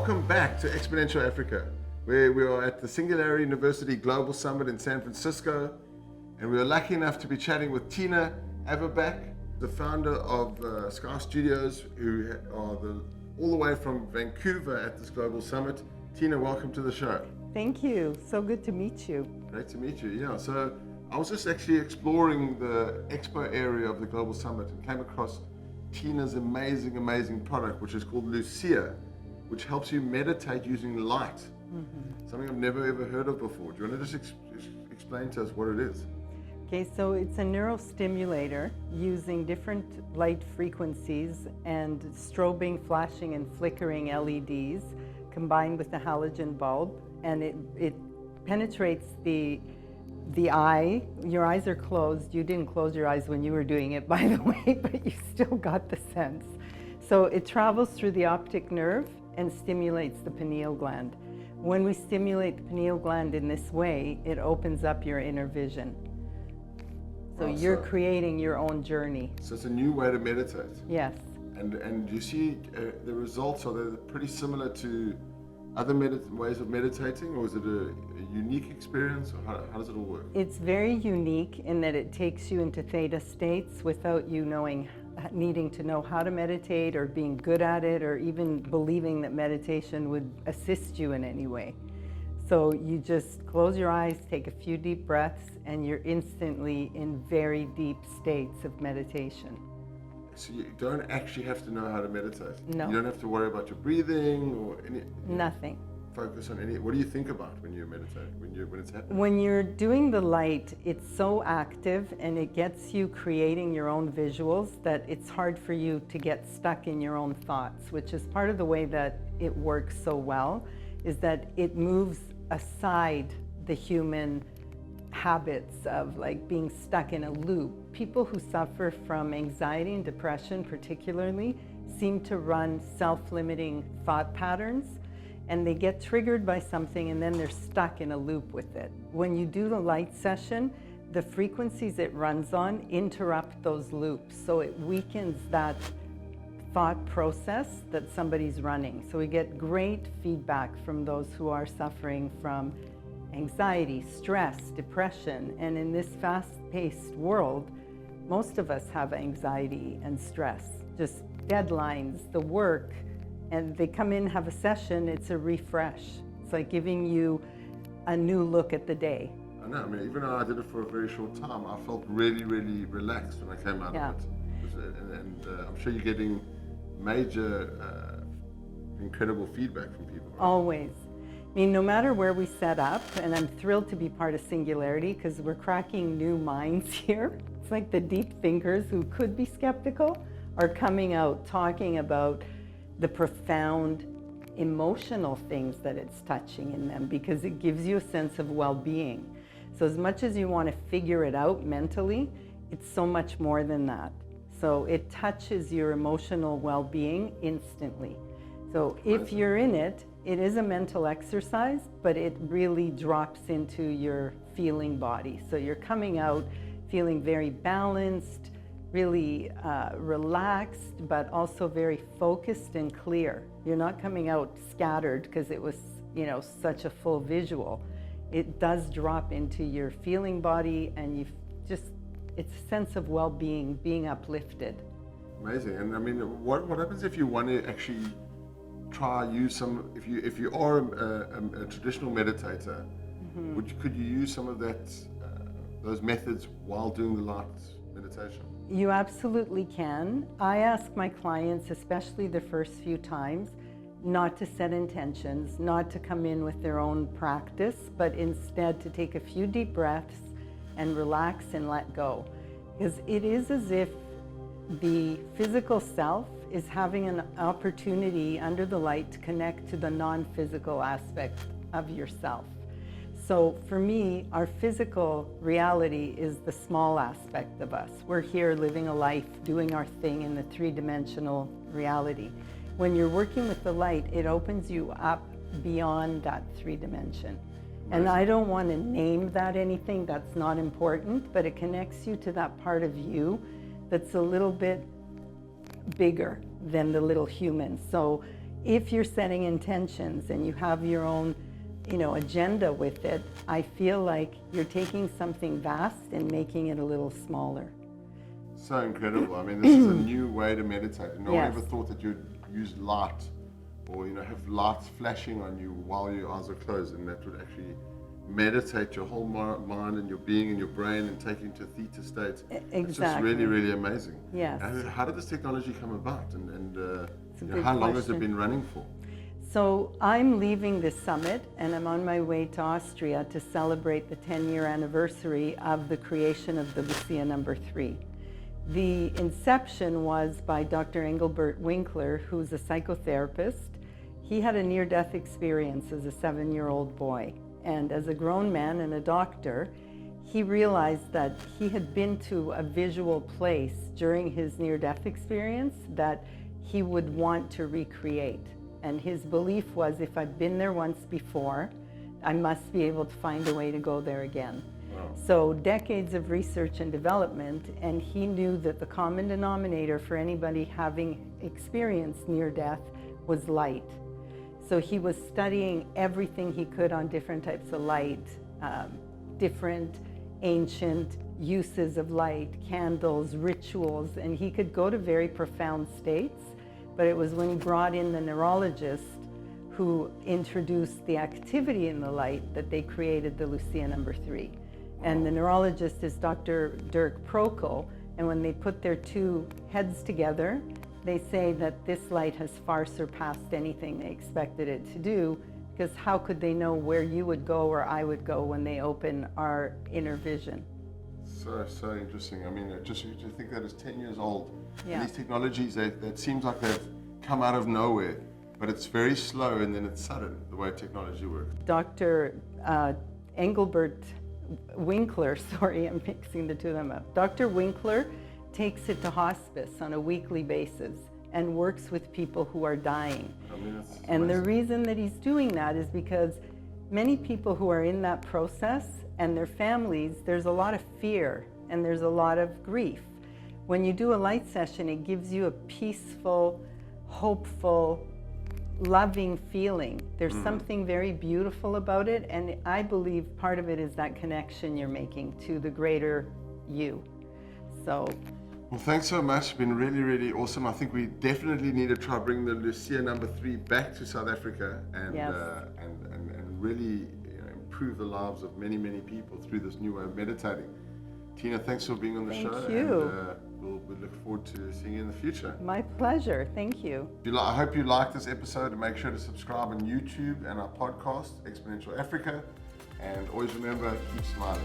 Welcome back to Exponential Africa, where we are at the Singularity University Global Summit in San Francisco, and we are lucky enough to be chatting with Tina Averback, the founder of Sky Studios, who are all the way from Vancouver at this Global Summit. Tina, welcome to the show. Thank you. So good to meet you. Great to meet you. Yeah, so I was just actually exploring the expo area of the Global Summit and came across Tina's amazing product, which is called Lucia, which helps you meditate using light. Something I've never ever heard of before. Do you want to just explain to us what it is? Okay, so it's a neurostimulator using different light frequencies and strobing, flashing, and flickering LEDs combined with the halogen bulb, and it penetrates the eye. Your eyes are closed. You didn't close your eyes when you were doing it, by the way, but you still got the sense. So it travels through the optic nerve and stimulates the pineal gland. When we stimulate the pineal gland in this way, it opens up your inner vision. So you're creating your own journey. So it's a new way to meditate. Yes. And you see the results, are they pretty similar to other ways of meditating, or is it a unique experience, or how does it all work? It's very unique in that it takes you into theta states without you needing to know how to meditate or being good at it or even believing that meditation would assist you in any way. So you just close your eyes, take a few deep breaths, and you're instantly in very deep states of meditation. So you don't actually have to know how to meditate? No. You don't have to worry about your breathing or any... Nothing. Focus on any... What do you think about when you meditate, when it's happening? When you're doing the light, it's so active and it gets you creating your own visuals that it's hard for you to get stuck in your own thoughts, which is part of the way that it works so well, is that it moves aside the human habits of like being stuck in a loop. People who suffer from anxiety and depression particularly seem to run self-limiting thought patterns, and they get triggered by something and then they're stuck in a loop with it. When you do the light session, the frequencies it runs on interrupt those loops, so it weakens that thought process that somebody's running. So we get great feedback from those who are suffering from anxiety, stress, depression, and in this fast-paced world, most of us have anxiety and stress, just deadlines, the work, and they come in, have a session, it's a refresh. It's like giving you a new look at the day. I know, I mean, even though I did it for a very short time, I felt really relaxed when I came out of it. And I'm sure you're getting major, incredible feedback from people, right? Always. I mean, no matter where we set up, and I'm thrilled to be part of Singularity because we're cracking new minds here. It's like the deep thinkers who could be skeptical are coming out talking about the profound emotional things that it's touching in them, because it gives you a sense of well-being. So as much as you want to figure it out mentally, it's so much more than that. So it touches your emotional well-being instantly. So if you're in it, it is a mental exercise, but it really drops into your feeling body. So you're coming out feeling very balanced, really relaxed, but also very focused and clear. You're not coming out scattered because it was, such a full visual. It does drop into your feeling body, and it's a sense of well-being, being uplifted. Amazing. And I mean, what happens if you want to actually use some, if you are a traditional meditator, could you use some of those methods while doing the light meditation? You absolutely can. I ask my clients, especially the first few times, not to set intentions, not to come in with their own practice, but instead to take a few deep breaths and relax and let go. Because it is as if the physical self is having an opportunity under the light to connect to the non-physical aspect of yourself. So for me, our physical reality is the small aspect of us. We're here living a life, doing our thing in the three-dimensional reality. When you're working with the light, it opens you up beyond that three-dimension. And I don't want to name that anything, that's not important, but it connects you to that part of you that's a little bit bigger than the little human. So if you're setting intentions and you have your own, agenda with it, I feel like you're taking something vast and making it a little smaller. So incredible. I mean, this is a new way to meditate. No one Yes. ever thought that you'd use light or, have lights flashing on you while your eyes are closed, and that would actually meditate your whole mind and your being and your brain and take you into theta states. Exactly. It's just really, really amazing. Yes. How did this technology come about, and a how good long has it question. been running for? So I'm leaving this summit and I'm on my way to Austria to celebrate the 10-year anniversary of the creation of the Lucia number 3. The inception was by Dr. Engelbert Winkler, who's a psychotherapist. He had a near-death experience as a 7-year-old boy. And as a grown man and a doctor, he realized that he had been to a visual place during his near-death experience that he would want to recreate. And his belief was, if I've been there once before, I must be able to find a way to go there again. Wow. So decades of research and development, and he knew that the common denominator for anybody having experienced near death was light. So he was studying everything he could on different types of light, different ancient uses of light, candles, rituals, and he could go to very profound states. But it was when he brought in the neurologist who introduced the activity in the light that they created the Lucia number 3. And the neurologist is Dr. Dirk Prokel, and when they put their two heads together, they say that this light has far surpassed anything they expected it to do, because how could they know where you would go or I would go when they open our inner vision? So interesting. I mean, just to think that it's 10 years old. Yeah. And these technologies, that seems like they've come out of nowhere, but it's very slow and then it's sudden, the way technology works. Dr. Engelbert Winkler, sorry, I'm mixing the two of them up. Dr. Winkler takes it to hospice on a weekly basis and works with people who are dying. I mean, it's And the amazing. reason that he's doing that is because many people who are in that process and their families, there's a lot of fear and there's a lot of grief. When you do a light session, it gives you a peaceful, hopeful, loving feeling. There's something very beautiful about it, and I believe part of it is that connection you're making to the greater you. So, Well, thanks so much. It's been really, really awesome. I think we definitely need to try bring the Lucia number 3 back to South Africa and Yes. and really improve the lives of many, many people through this new way of meditating. Tina, thanks for being on the Thank show. you. And we'll look forward to seeing you in the future. my pleasure. Thank you. I hope you liked this episode, and make sure to subscribe on YouTube and our podcast, Exponential Africa. And always remember, keep smiling.